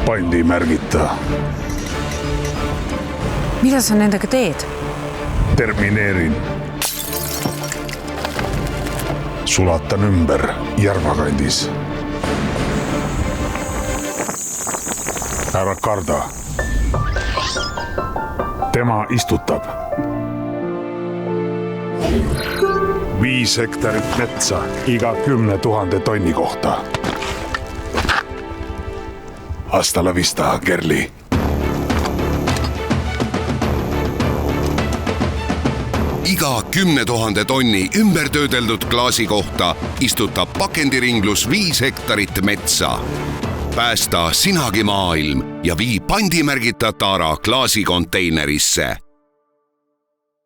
pandimärgita. Mida sa nendega teed? Termineerin. Sulatan ümber Järvakandis. Ära karda. Tema istutab. 5 hektarit metsa iga 10 000 tonni kohta. Hasta la vista, Kerli. Iga 10 000 tonni ümbertöödeldud klaasi kohta istutab pakendiringlus 5 hektarit metsa. Päästa sinagi maailm ja vii pandimärgita Tara klaasikonteinerisse.